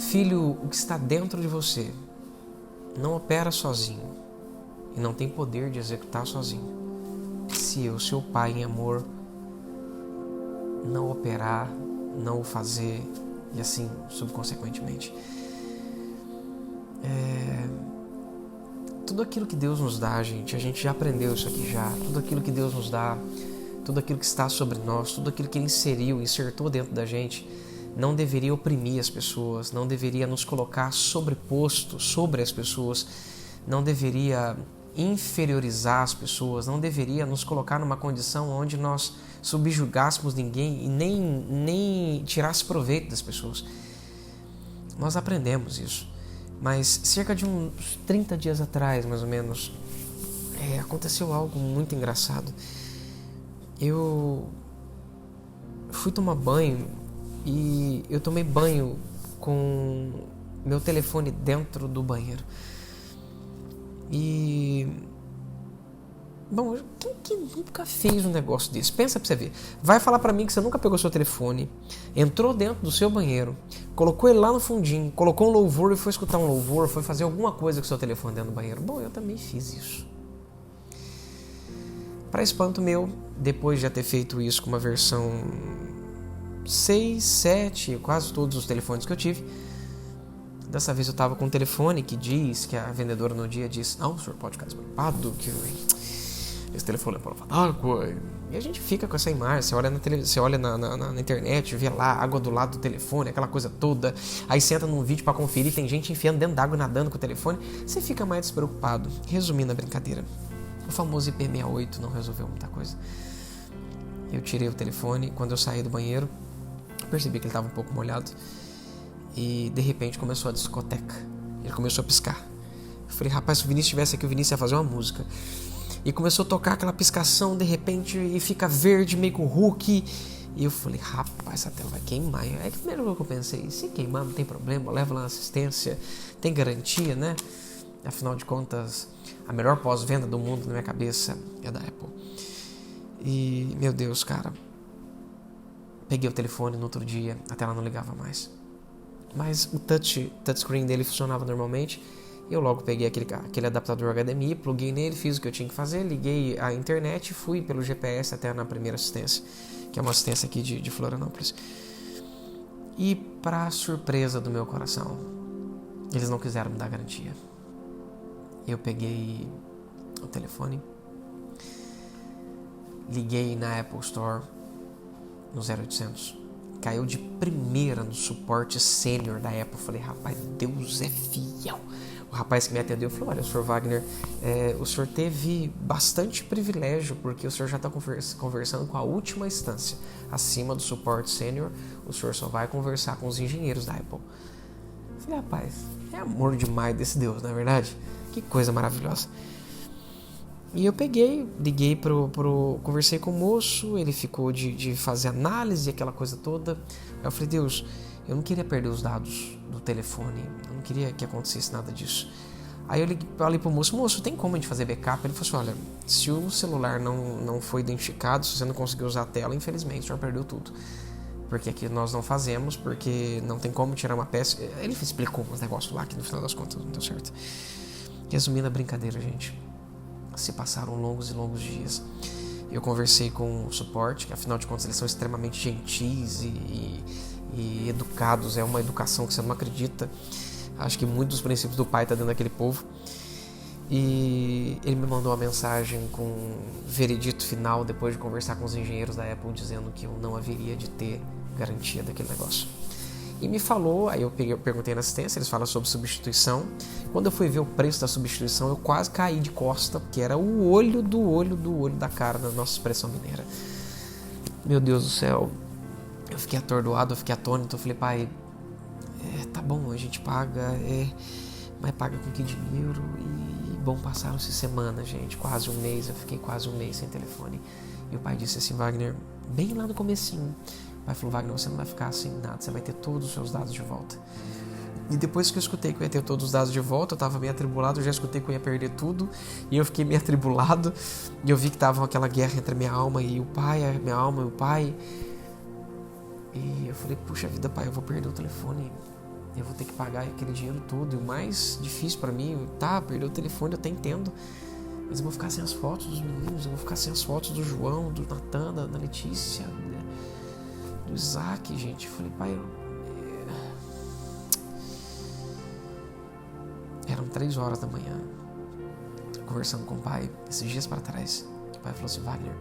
Filho, o que está dentro de você não opera sozinho e não tem poder de executar sozinho. Se eu, seu pai em amor, não operar, não o fazer e assim subconsequentemente. Tudo aquilo que Deus nos dá, gente, a gente já aprendeu isso aqui já. Tudo aquilo que Deus nos dá, tudo aquilo que está sobre nós, tudo aquilo que Ele insertou dentro da gente, não deveria oprimir as pessoas, não deveria nos colocar sobreposto sobre as pessoas, não deveria inferiorizar as pessoas, não deveria nos colocar numa condição onde nós subjugássemos ninguém e nem tirasse proveito das pessoas. Nós aprendemos isso. Mas cerca de uns 30 dias atrás, mais ou menos, aconteceu algo muito engraçado. Eu fui tomar banho e eu tomei banho com meu telefone dentro do banheiro. E... Bom, quem que nunca fez um negócio desse? Pensa pra você ver. Vai falar pra mim que você nunca pegou seu telefone, entrou dentro do seu banheiro, colocou ele lá no fundinho, colocou um louvor e foi escutar um louvor, foi fazer alguma coisa com o seu telefone dentro do banheiro. Bom, eu também fiz isso. Para espanto meu, depois de já ter feito isso com uma versão 6, 7, quase todos os telefones que eu tive, dessa vez eu estava com um telefone que diz, que a vendedora no dia disse: não, o senhor pode ficar despreocupado, que esse telefone é prova d'água. E a gente fica com essa imagem, você olha na internet, vê lá água do lado do telefone, aquela coisa toda, aí você entra num vídeo para conferir, tem gente enfiando dentro d'água e nadando com o telefone, você fica mais despreocupado. Resumindo a brincadeira, o famoso IP68 não resolveu muita coisa. Eu tirei o telefone, quando eu saí do banheiro, percebi que ele estava um pouco molhado e de repente começou a discoteca, ele começou a piscar. Eu falei, rapaz, se o Vinícius estivesse aqui, o Vinícius ia fazer uma música. E começou a tocar aquela piscação de repente e fica verde, meio com Hulk. E eu falei, rapaz, essa tela vai queimar. É que primeiro que eu pensei, se queimar não tem problema, leva lá na assistência, tem garantia, né? Afinal de contas, a melhor pós-venda do mundo na minha cabeça é da Apple. E, meu Deus, cara, peguei o telefone no outro dia, a tela não ligava mais. Mas o touchscreen dele funcionava normalmente. Eu logo peguei aquele adaptador HDMI, pluguei nele, fiz o que eu tinha que fazer, liguei a internet e fui pelo GPS até na primeira assistência, que é uma assistência aqui de Florianópolis. E para surpresa do meu coração, eles não quiseram me dar garantia. Eu peguei o telefone, liguei na Apple Store, no 0800, caiu de primeira no suporte sênior da Apple. Falei, rapaz, Deus é fiel. O rapaz que me atendeu falou, olha, Sr. Wagner, o senhor teve bastante privilégio, porque o senhor já está conversando com a última instância. Acima do suporte sênior, o senhor só vai conversar com os engenheiros da Apple. Eu falei, rapaz, é amor demais desse Deus, não é verdade? Que coisa maravilhosa. E eu liguei conversei com o moço, ele ficou de fazer análise, aquela coisa toda. Aí eu falei, Deus, eu não queria perder os dados do telefone, eu não queria que acontecesse nada disso. Aí eu falei pro moço, tem como a gente fazer backup? Ele falou assim, olha, se o celular não foi identificado, se você não conseguiu usar a tela, infelizmente, o senhor perdeu tudo. Porque aqui nós não fazemos, porque não tem como tirar uma peça. Ele explicou uns negócios lá que no final das contas não deu certo. Resumindo a brincadeira, gente, se passaram longos e longos dias. Eu conversei com o suporte, que afinal de contas eles são extremamente gentis e educados. É uma educação que você não acredita. Acho que muitos dos princípios do pai estão dentro daquele povo. E ele me mandou uma mensagem com veredito final, depois de conversar com os engenheiros da Apple, dizendo que eu não haveria de ter garantia daquele negócio. E me falou, aí eu perguntei na assistência, eles falam sobre substituição. Quando eu fui ver o preço da substituição, eu quase caí de costa, porque era o olho da cara da nossa expressão mineira. Meu Deus do céu, eu fiquei atordoado, eu fiquei atônito, eu falei, pai, tá bom, a gente paga, mas paga com que dinheiro? E bom, passaram-se semanas, gente, quase um mês, eu fiquei quase um mês sem telefone. E o pai disse assim, Wagner, bem lá no comecinho, o pai falou, Wagner, você não vai ficar sem nada, você vai ter todos os seus dados de volta. E depois que eu escutei que eu ia ter todos os dados de volta, eu tava meio atribulado, eu já escutei que eu ia perder tudo, e eu fiquei meio atribulado, e eu vi que tava aquela guerra entre a minha alma e o pai, a minha alma e o pai. E eu falei, puxa vida, pai, eu vou perder o telefone. eu vou ter que pagar aquele dinheiro todo. E o mais difícil pra mim, perder o telefone, eu até entendo. Mas eu vou ficar sem as fotos dos meninos, eu vou ficar sem as fotos do João, do Natan, da Letícia, do Isaac, gente. Eu falei, pai, eram 3 horas da manhã, conversando com o pai, esses dias para trás. O pai falou assim, Wagner,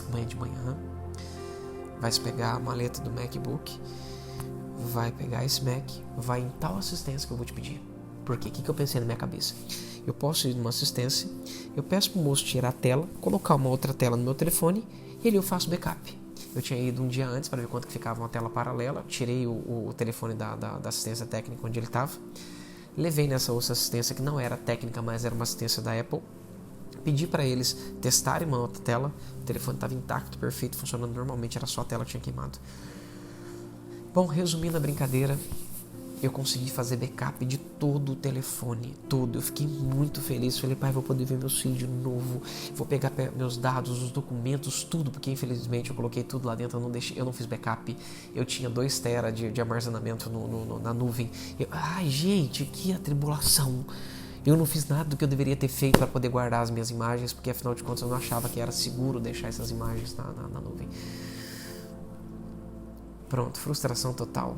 amanhã de manhã, vai pegar a maleta do MacBook, vai pegar esse Mac, vai em tal assistência que eu vou te pedir. Por quê? O que eu pensei na minha cabeça? Eu posso ir numa assistência, eu peço pro moço tirar a tela, colocar uma outra tela no meu telefone e ali eu faço backup. Eu tinha ido um dia antes para ver quanto que ficava uma tela paralela, tirei o telefone da assistência técnica onde ele estava, levei nessa outra assistência que não era técnica, mas era uma assistência da Apple, pedi para eles testarem uma outra tela, o telefone estava intacto, perfeito, funcionando normalmente, era só a tela que tinha queimado. Bom, resumindo a brincadeira, eu consegui fazer backup de todo o telefone, tudo. Eu fiquei muito feliz. Falei, pai, vou poder ver meus filhos de novo. Vou pegar meus dados, os documentos, tudo, porque infelizmente eu coloquei tudo lá dentro. Eu não fiz backup. Eu tinha 2 TB de armazenamento na nuvem. Ai, gente, que atribulação. Eu não fiz nada do que eu deveria ter feito para poder guardar as minhas imagens, porque afinal de contas eu não achava que era seguro deixar essas imagens na nuvem. Pronto, frustração total.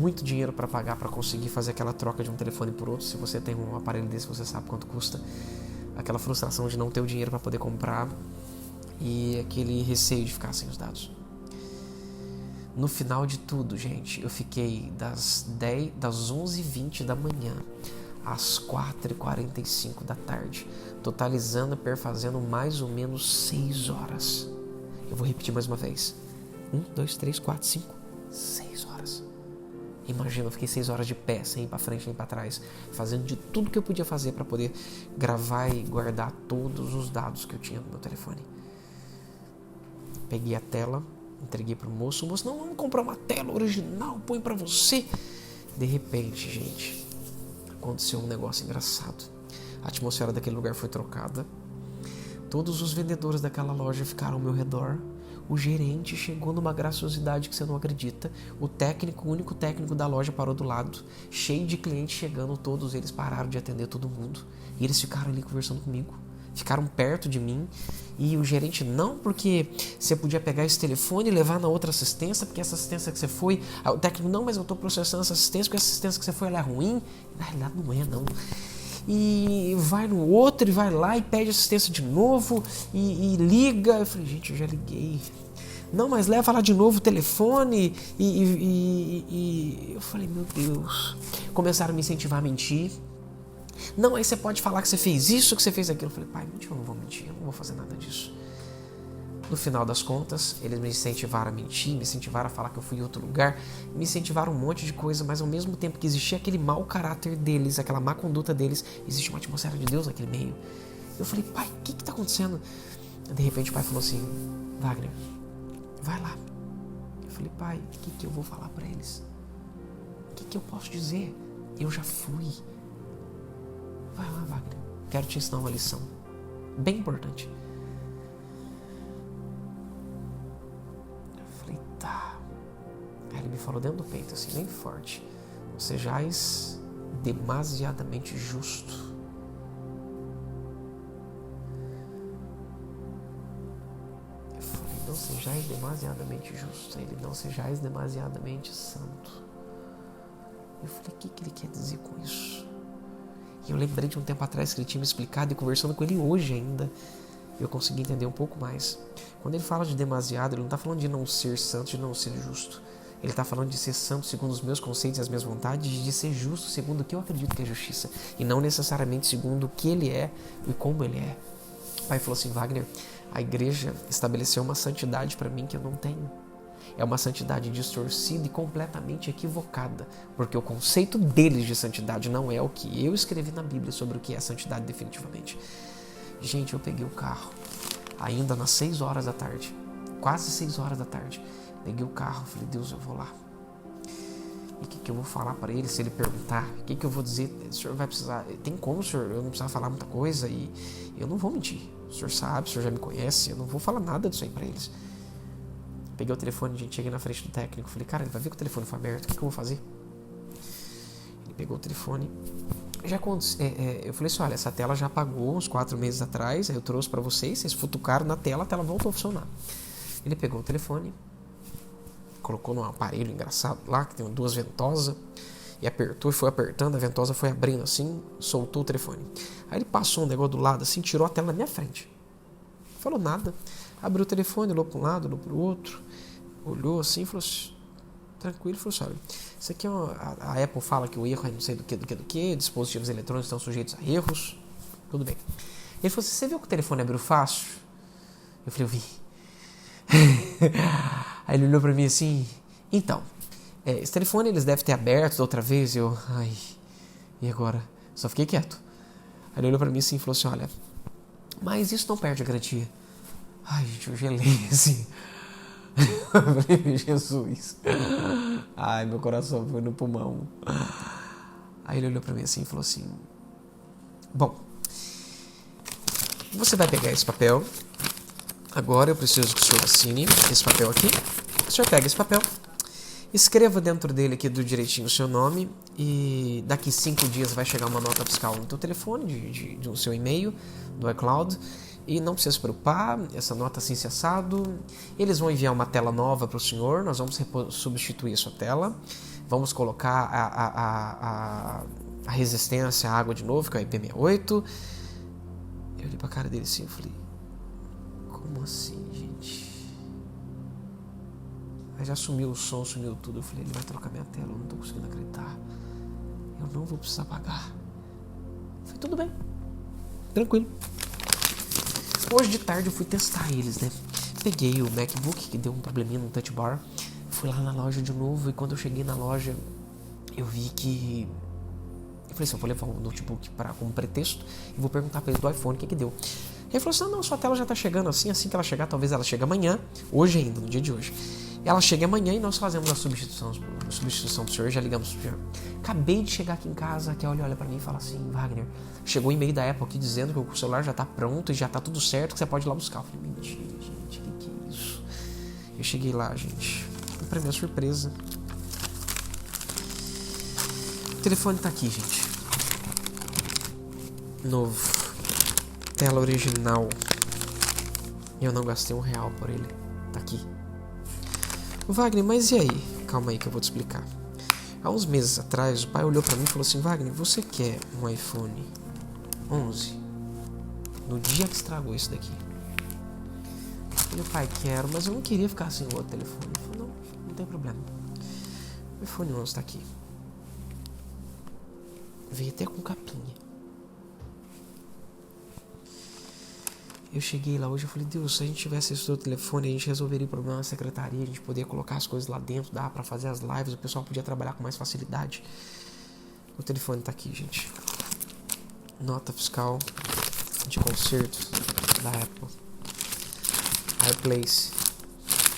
Muito dinheiro para pagar para conseguir fazer aquela troca de um telefone por outro. Se você tem um aparelho desse, você sabe quanto custa. Aquela frustração de não ter o dinheiro para poder comprar e aquele receio de ficar sem os dados. No final de tudo, gente, eu fiquei das 11h20 da manhã às 4h45 da tarde, totalizando e perfazendo mais ou menos 6 horas. Eu vou repetir mais uma vez. 1, 2, 3, 4, 5, 6 horas. Imagina, eu fiquei 6 horas de pé, sem ir para frente nem para trás, fazendo de tudo que eu podia fazer para poder gravar e guardar todos os dados que eu tinha no meu telefone. Peguei a tela, entreguei pro moço. O moço, não, vamos comprar uma tela original, põe para você. De repente, gente, aconteceu um negócio engraçado. A atmosfera daquele lugar foi trocada. Todos os vendedores daquela loja ficaram ao meu redor. O gerente chegou numa graciosidade que você não acredita. O único técnico da loja parou do lado, cheio de clientes chegando, todos eles pararam de atender todo mundo. E eles ficaram ali conversando comigo, ficaram perto de mim. E o gerente, não, porque você podia pegar esse telefone e levar na outra assistência, porque essa assistência que você foi... O técnico, não, mas eu estou processando essa assistência, porque essa assistência que você foi, ela é ruim. Na realidade não é, não. E vai no outro e vai lá e pede assistência de novo e liga. Eu falei, gente, eu já liguei. Não, mas leva lá de novo o telefone e eu falei, meu Deus. Começaram a me incentivar a mentir. Não, aí você pode falar que você fez isso, que você fez aquilo. Eu falei, pai, eu não vou mentir, eu não vou fazer nada disso. No final das contas, eles me incentivaram a mentir, me incentivaram a falar que eu fui em outro lugar, me incentivaram um monte de coisa, mas ao mesmo tempo que existia aquele mau caráter deles, aquela má conduta deles, existe uma atmosfera de Deus naquele meio. Eu falei, pai, o que está acontecendo? De repente o pai falou assim, Wagner, vai lá. Eu falei, pai, o que eu vou falar para eles? O que eu posso dizer? Eu já fui. Vai lá, Wagner, quero te ensinar uma lição bem importante. Tá. Aí ele me falou dentro do peito, assim, bem forte. Não sejais demasiadamente justo. Eu falei, não sejais demasiadamente justo. Ele, não sejais demasiadamente santo. Eu falei, o que ele quer dizer com isso? E eu lembrei de um tempo atrás que ele tinha me explicado, e conversando com ele hoje ainda, eu consegui entender um pouco mais. Quando ele fala de demasiado, ele não está falando de não ser santo, de não ser justo. Ele está falando de ser santo segundo os meus conceitos e as minhas vontades, de ser justo segundo o que eu acredito que é justiça, e não necessariamente segundo o que ele é e como ele é. O pai falou assim, Wagner, a igreja estabeleceu uma santidade para mim que eu não tenho. É uma santidade distorcida e completamente equivocada, porque o conceito deles de santidade não é o que eu escrevi na Bíblia sobre o que é santidade definitivamente. Gente, eu peguei o carro, ainda nas 6 horas da tarde, quase 6 horas da tarde, peguei o carro, falei, Deus, eu vou lá. E o que eu vou falar para ele se ele perguntar? O que eu vou dizer? O senhor vai precisar... Tem como, senhor? Eu não precisava falar muita coisa e eu não vou mentir. O senhor sabe, o senhor já me conhece, eu não vou falar nada disso aí para eles. Peguei o telefone, gente, cheguei na frente do técnico, falei, cara, ele vai ver que o telefone foi aberto, o que eu vou fazer? pegou o telefone. Eu falei assim, olha, essa tela já apagou uns 4 meses atrás, aí eu trouxe pra vocês futucaram na tela, a tela voltou a funcionar. Ele pegou o telefone, colocou num aparelho engraçado lá, que tem 2 ventosas, e apertou e foi apertando, a ventosa foi abrindo assim, soltou o telefone. Aí ele passou um negócio do lado assim, tirou a tela na minha frente. Não falou nada. Abriu o telefone, olhou para um lado, olhou para o outro, olhou assim, falou assim, tranquilo, falou assim, olha, isso aqui a Apple fala que o erro é não sei do que, dispositivos eletrônicos estão sujeitos a erros, tudo bem. Ele falou assim, você viu que o telefone abriu fácil? Eu falei, eu vi. Aí ele olhou para mim assim, então, esse telefone eles devem ter aberto da outra vez. E agora? Só fiquei quieto. Aí ele olhou pra mim assim e falou assim, olha, mas isso não perde a garantia. Ai, gente, eu gelei assim. Eu falei, Jesus. Ai, meu coração foi no pulmão. Aí ele olhou pra mim assim e falou assim, bom, você vai pegar esse papel. Agora eu preciso que o senhor assine esse papel aqui. O senhor pega esse papel, escreva dentro dele aqui do direitinho o seu nome e daqui 5 dias vai chegar uma nota fiscal no teu telefone, do seu e-mail, do iCloud, e não precisa se preocupar, essa nota assim se assado, eles vão enviar uma tela nova para o senhor, nós vamos substituir a sua tela, vamos colocar a resistência à água de novo, que é o IP68. Eu olhei pra cara dele assim e falei, como assim, gente? Aí já sumiu o som, sumiu tudo. Eu falei, ele vai trocar minha tela, eu não tô conseguindo acreditar. Eu não vou precisar pagar. Eu falei, tudo bem, tranquilo. Hoje de tarde eu fui testar eles, né? Peguei o MacBook, que deu um probleminha no touch bar. Fui lá na loja de novo e quando eu cheguei na loja, eu vi que... Eu falei assim, eu vou levar o notebook como pretexto e vou perguntar pra ele do iPhone o que deu. Ele falou assim, não, sua tela já tá chegando assim que ela chegar, talvez ela chegue amanhã, hoje ainda, no dia de hoje. Ela chega amanhã e nós fazemos a substituição do senhor, já ligamos pro senhor. Acabei de chegar aqui em casa, que olha pra mim e fala assim, Wagner, chegou um e-mail da Apple aqui dizendo que o celular já tá pronto e já tá tudo certo, que você pode ir lá buscar. Eu falei, mentira, gente, que é isso? Eu cheguei lá, gente, e pra minha surpresa, o telefone tá aqui, gente. Novo. Tela original. Eu não gastei R$1 por ele. Tá aqui. Wagner, mas e aí? Calma aí que eu vou te explicar. Há uns meses atrás, o pai olhou pra mim e falou assim, Wagner, você quer um iPhone 11? No dia que estragou isso daqui. Eu falei, pai, quero, mas eu não queria ficar sem o outro telefone. Ele falou, não tem problema. O iPhone 11 tá aqui. Veio até com capinha. Eu cheguei lá hoje e falei, Deus, se a gente tivesse esse outro telefone, a gente resolveria o problema na secretaria, a gente poderia colocar as coisas lá dentro, dá pra fazer as lives, o pessoal podia trabalhar com mais facilidade. O telefone tá aqui, gente. Nota fiscal de conserto da Apple. iPlace.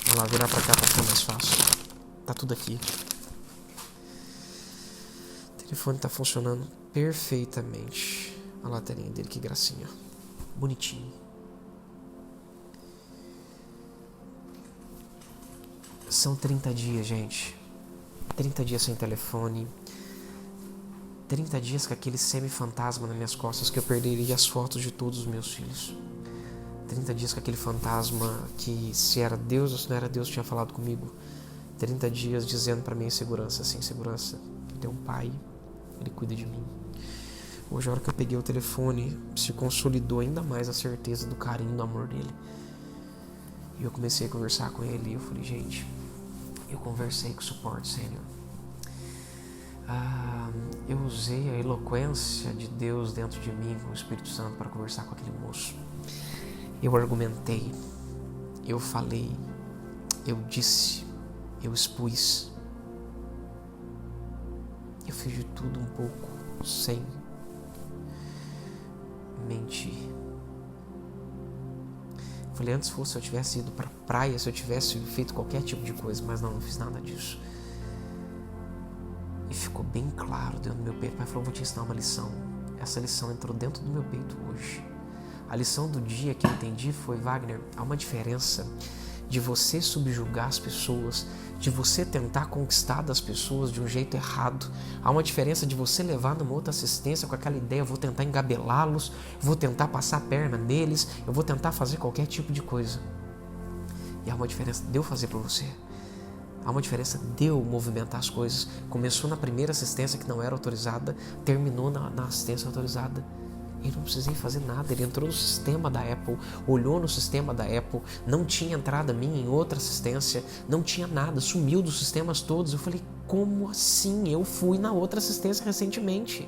Vamos lá, virar pra cá pra ficar mais fácil. Tá tudo aqui. O telefone tá funcionando perfeitamente. Olha a telinha dele, que gracinha. Bonitinho. São 30 dias, gente. 30 dias sem telefone. 30 dias com aquele semi-fantasma nas minhas costas que eu perderia as fotos de todos os meus filhos. 30 dias com aquele fantasma que, se era Deus ou se não era Deus, tinha falado comigo. 30 dias dizendo pra mim em segurança, assim, segurança. Tem um pai, ele cuida de mim. Hoje, a hora que eu peguei o telefone, se consolidou ainda mais a certeza do carinho, do amor dele. E eu comecei a conversar com ele e eu falei, gente, eu conversei com o suporte sênior. Eu usei a eloquência de Deus dentro de mim, com o Espírito Santo, para conversar com aquele moço. Eu argumentei, eu falei, eu disse, eu expus. Eu fiz de tudo um pouco, sem mentir. Falei, antes fosse se eu tivesse ido pra praia, se eu tivesse feito qualquer tipo de coisa, mas não fiz nada disso. E ficou bem claro dentro do meu peito. O pai falou, vou te ensinar uma lição. Essa lição entrou dentro do meu peito hoje. A lição do dia que eu entendi foi, Wagner, há uma diferença de você subjugar as pessoas, de você tentar conquistar das pessoas de um jeito errado. Há uma diferença de você levar numa outra assistência com aquela ideia, eu vou tentar engabelá-los, vou tentar passar a perna neles, eu vou tentar fazer qualquer tipo de coisa. E há uma diferença de eu fazer por você. Há uma diferença de eu movimentar as coisas. Começou na primeira assistência que não era autorizada, terminou na assistência autorizada. Eu não precisei fazer nada, ele entrou no sistema da Apple, olhou no sistema da Apple, não tinha entrada minha em outra assistência, não tinha nada, sumiu dos sistemas todos. Eu falei, como assim? Eu fui na outra assistência recentemente.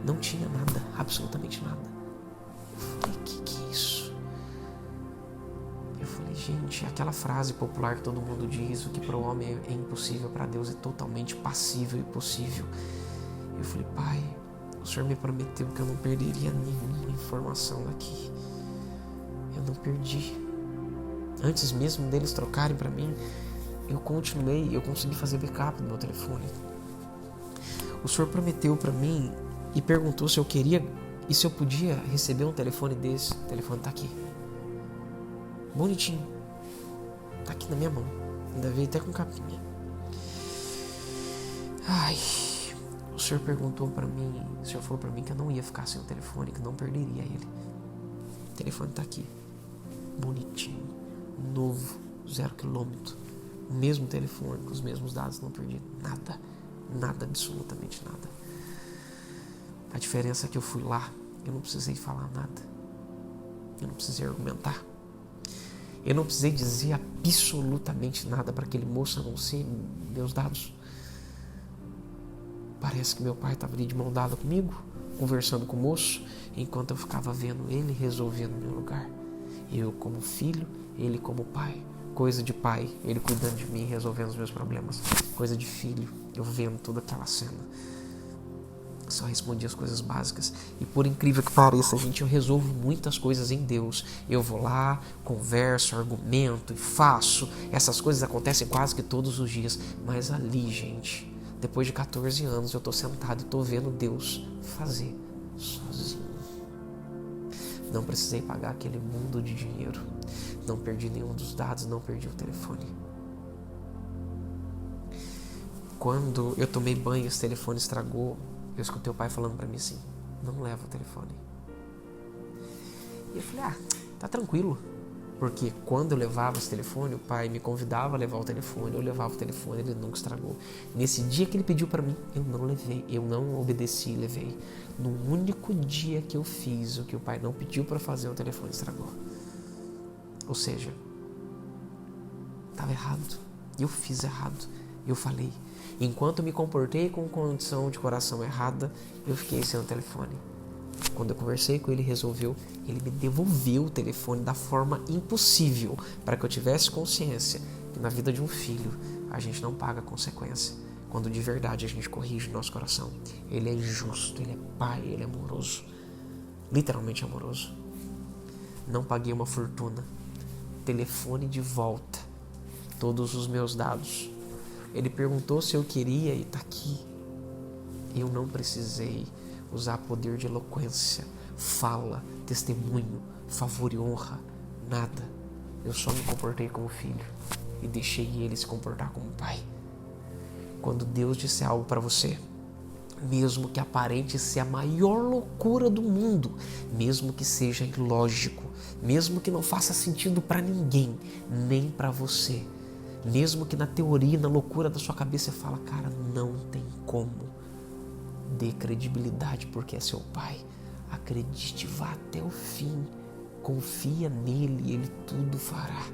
Não tinha nada, absolutamente nada. Eu falei, que é isso? Eu falei, gente, aquela frase popular que todo mundo diz, o que para o homem é impossível, para Deus é totalmente passível e possível. Eu falei, Pai, o Senhor me prometeu que eu não perderia nenhuma informação daqui. Eu não perdi. Antes mesmo deles trocarem para mim, eu consegui fazer backup do meu telefone. O Senhor prometeu para mim e perguntou se eu queria e se eu podia receber um telefone desse. O telefone tá aqui. Bonitinho. Tá aqui na minha mão. Ainda veio até com capinha. Ai... O Senhor perguntou para mim, o Senhor falou para mim que eu não ia ficar sem o telefone, que eu não perderia ele. O telefone tá aqui, bonitinho, novo, 0 quilômetro, o mesmo telefone, com os mesmos dados, não perdi nada, absolutamente nada. A diferença é que eu fui lá, eu não precisei falar nada, eu não precisei argumentar, eu não precisei dizer absolutamente nada para aquele moço, a não ser meus dados. Parece que meu pai estava ali de mão dada comigo, conversando com o moço, enquanto eu ficava vendo ele resolvendo no meu lugar. Eu como filho, ele como pai. Coisa de pai, ele cuidando de mim, resolvendo os meus problemas. Coisa de filho, eu vendo toda aquela cena. Só respondi as coisas básicas. E por incrível que pareça, gente, eu resolvo muitas coisas em Deus. Eu vou lá, converso, argumento e faço. Essas coisas acontecem quase que todos os dias. Mas ali, gente... Depois de 14 anos eu tô sentado e tô vendo Deus fazer sozinho. Não precisei pagar aquele mundo de dinheiro. Não perdi nenhum dos dados, não perdi o telefone. Quando eu tomei banho, esse telefone estragou. Eu escutei o pai falando pra mim assim, não leva o telefone. E eu falei, tá tranquilo. Porque quando eu levava esse telefone, o pai me convidava a levar o telefone, eu levava o telefone, ele nunca estragou. Nesse dia que ele pediu para mim, eu não levei, eu não obedeci e levei. No único dia que eu fiz o que o pai não pediu para fazer, o telefone estragou. Ou seja, estava errado, eu fiz errado, eu falei. Enquanto me comportei com condição de coração errada, eu fiquei sem o telefone. Quando eu conversei com ele, resolveu, ele me devolveu o telefone da forma impossível para que eu tivesse consciência que na vida de um filho a gente não paga consequência. Quando de verdade a gente corrige o nosso coração. Ele é justo, ele é pai, ele é amoroso. Literalmente amoroso. Não paguei uma fortuna. Telefone de volta. Todos os meus dados. Ele perguntou se eu queria e tá aqui. Eu não precisei usar poder de eloquência, fala, testemunho, favor e honra, nada. Eu só me comportei como filho e deixei ele se comportar como pai. Quando Deus disser algo para você, mesmo que aparente ser a maior loucura do mundo, mesmo que seja ilógico, mesmo que não faça sentido para ninguém, nem para você, mesmo que na teoria, na loucura da sua cabeça você fala, cara, não tem como. Dê credibilidade porque é seu pai. Acredite, vá até o fim. Confia nele, ele tudo fará.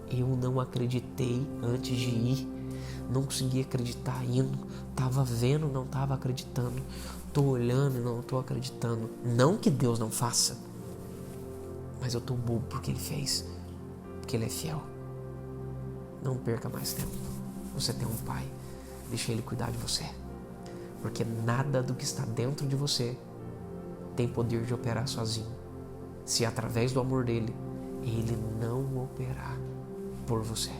Eu não acreditei antes de ir. Não consegui acreditar indo. Tava vendo, não tava acreditando. Tô olhando e não tô acreditando. Não que Deus não faça. Mas eu tô bobo porque ele fez. Porque ele é fiel. Não perca mais tempo. Você tem um pai. Deixa ele cuidar de você. Porque nada do que está dentro de você tem poder de operar sozinho. Se através do amor dele, ele não operar por você.